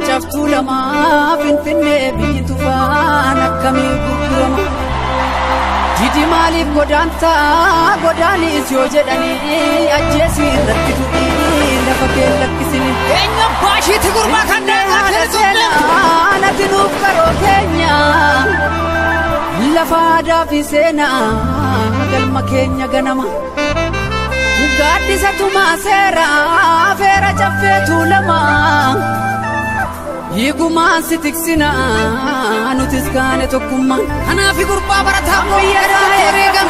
شفتوا لما فنفني بيتو فانا كمي بكرما جدي مالي قداني سيو جداني أجيسي ركتو لفكي لكسيني إنيا باشي تقول ما كان أنا تنوب كرو كينيا لفادا في سينا قلما كينيا غنما قادي ستما سيرا فيرا جفتو لما يقومان ستكسنا نتسكان تكما أنا في قربا برتا ويرا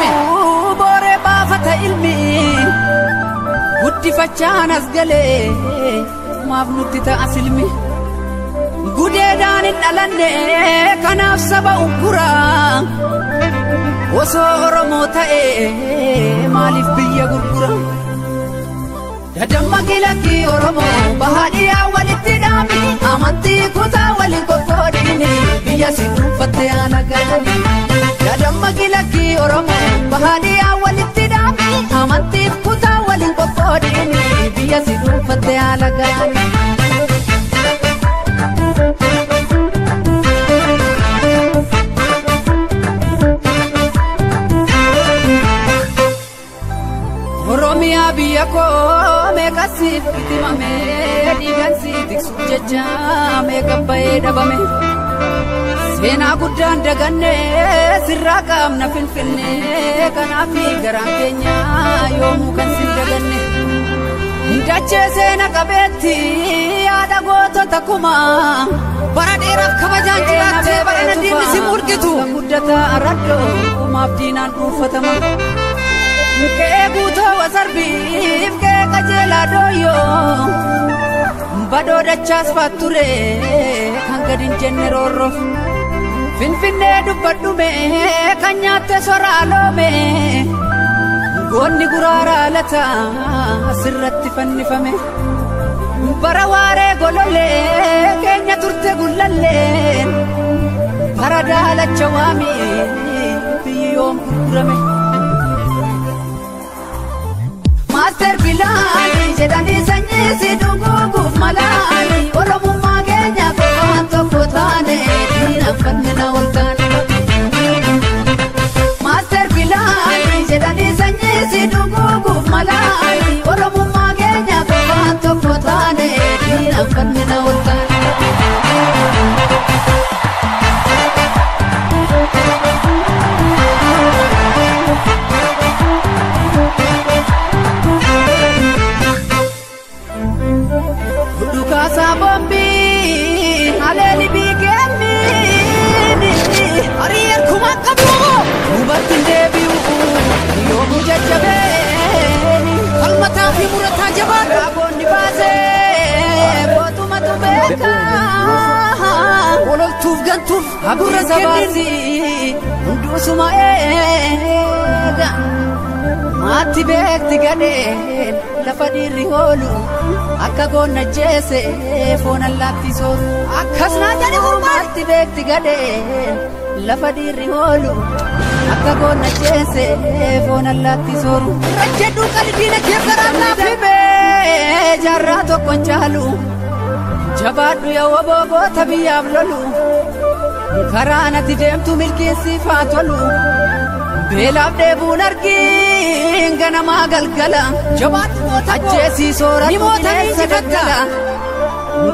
بوري بافة علمي ودي فجان أسقلي ما بنتي تأسلمي قدي دان الألني كناف سبا أكرا وصور موتاي مالف بيا قرقرا دمك لكي أرمو بهادي أول اتدامي أمانتي كوتا ولي كفوريني بيا سيدو فتيانا قلبي دمك لكي أرمو بهادي أول اتدامي أمانتي كوتا ولي كفوريني بيا سيدو فتيانا قلبي Oromia biyako meekasif itimame digansi tiksu jecha meekabbaye dhabame seenaa guddaan daganne sirraa qaamna finfinne kanaafi garaan keenya yoomuu kan sin daganne dachee seena qabeetti yaada gootota kumaa bara dheeraaf kabajaan jiraattee bara nadiinni si murgitu guddataa raddoo kumaaf diinaan dhuunfatama Keebuuto wasarbiif kee qajeelaa dooyyoo badoo dachaas faatture kan gadi hin jenne roorroof finfinnee dubbadhume kan nyaatte soraa loome goonni guraaraa lata asirratti fannifame bara waaree golollee keenya turte gullallee bara daalacha waamii biyyoon gurgurame Master Bilani jedhani sanyii si dhuguuf malaani Oromummaa keenya qofaan tokko taane diinaan fannina ol taane Master Bilani jedhani sanyii si dhuguuf malaani Oromummaa keenya qofaan tokko taane diinaan fannina ol taane Sabombi aleli bigemi Ariel kumakabu Ubatin debiu yomu jajabeni Kalmata fi murata jabat Rabonni base Botuma tubeka Olol tuf gantuf Abura sabasi Undusuma ega Mati bekti gaden Lafa dirri holu Akka goonna jeese foona laatti sooru Akkasnaa jedhe Mati bekti gadeen lafa dirri holu Akka goonna jeese foona laatti sooru Rajjedhuu qalbiina keessaraa Laafimee jarraa tokkon caalu Jabaadhu yoo boboota biyyaaf lolu Karaa natti deemtu milkiinsiif haa tolu Beelaaf deebuun argiin ganamaa galgala Ajjeesii sooratu bineensa daggala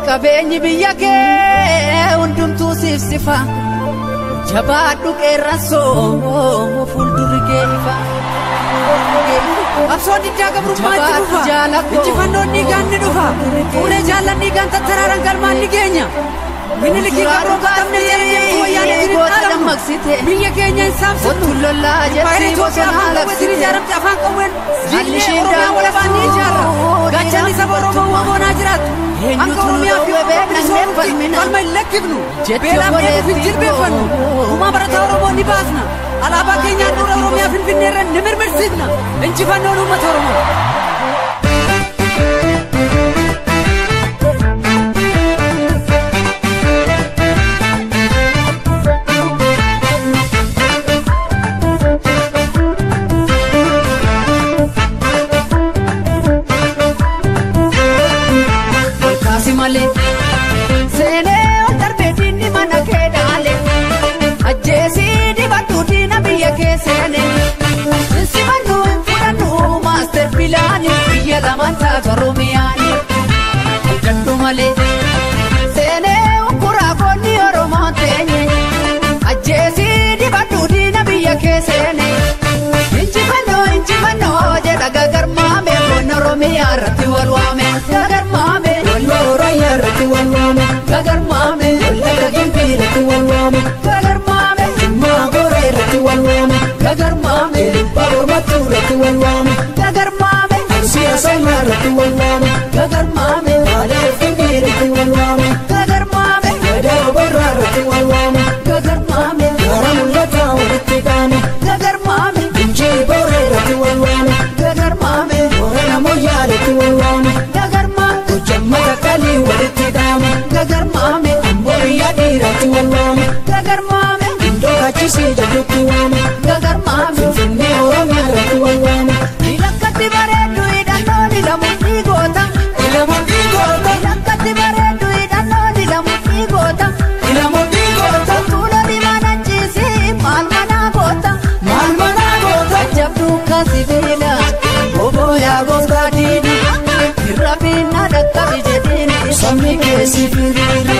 Qabeenyi biyya kee hundumtuu siif sifa Jabaadhu qeerransoo fuuldurri kee ifa Absoon diddaa gabrummaa itti dhufa Injifannoon dhiigaan ni dhufa Fuulee jaallan dhiigaan tattaraaran galmaan ni geenya Miniliki qabro qatamne jedhee wayyaane goota maksite biyya keenya insaamsu otulolla jetti bosona laksite jaramte afaan qawween jillee oromiyaa walabaan ni ijaarra gachanni saba oromoo wamoonaa jiraatu akka oromiyaa fi falma hin lakkifnu beelaa beekuuf hin jilbeeffannu gumaa barataa oromoo ni baasna alaabaa keenyaan dura oromiyaa finfinneerra ni mirmirsiifna injifannoon uummata oromoo. Sene darbe dinni mana ke dale ajesi di batu dina biya ke sene simanu fudanu master pilani biya lamanta garumiani jandu male sene ukura konni oromontenye ajesi di batu dina biya ke sene injifano jeda gagarmame bonoromiya rati walwame gagarmame Rati walwame, gagar mame, laga gimpi rati walwame, gagar mame, magore rati walwame, gagar mame, pabor matu rati walwame, gagar mame, siya sama rati walwame, gagar mame, ale fingi rati walwame, gagar mame, ada barra rati walwame, gagar mame, garamulata rati kame, gagar mame, inji bore rati walwame, gagar mame, ora namoya rati walwame, gagar mame, ujamata kali walitti dame, gagar mame, amboriya dirati walwame, gagar mame, indo kachisi jajutti wame, gagar mame, finne oromiya rati walwame, ilakkatti bareedu idannoo ilamutti goota, ilamutti goota, ilakkatti bareedu idannoo ilamutti goota, ilamutti goota, tuula dimana ciisi maal manaa goota, maal manaa goota, jabdu kaasibeela, boboyaa gooftaa diini, irrafinna dhaqqabi jedhiini, sabni keessi firiira,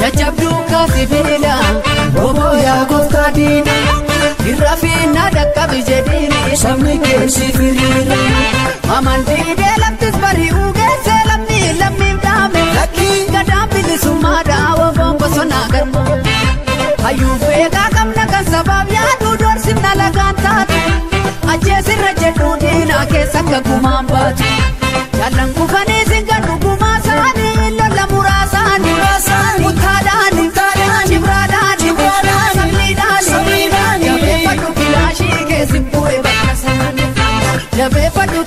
jajjabdu kaasibeela, boboyaa gooftaa diini, irrafinna dhaqqabi jedhiini, sabni keessi firiira, amantii deelamtis bari'uu geesse lammiin dhaame, gadaan bilisummaa dhaawwa bombosonaa garma, hayyuu beekaa qabna kan sabaaf yaadu doorsifna lagaan taatu, ajjeesirra jedhu diinaa keessa akka gumaan baatu, jaallan kufanii singadhu gumaa saanii lolla muraasaanii, mutaadhaanii, jibraadhaanii, jabeeffadhu kilaashii keessi bu'ee bakka saanii, jabeeffadhu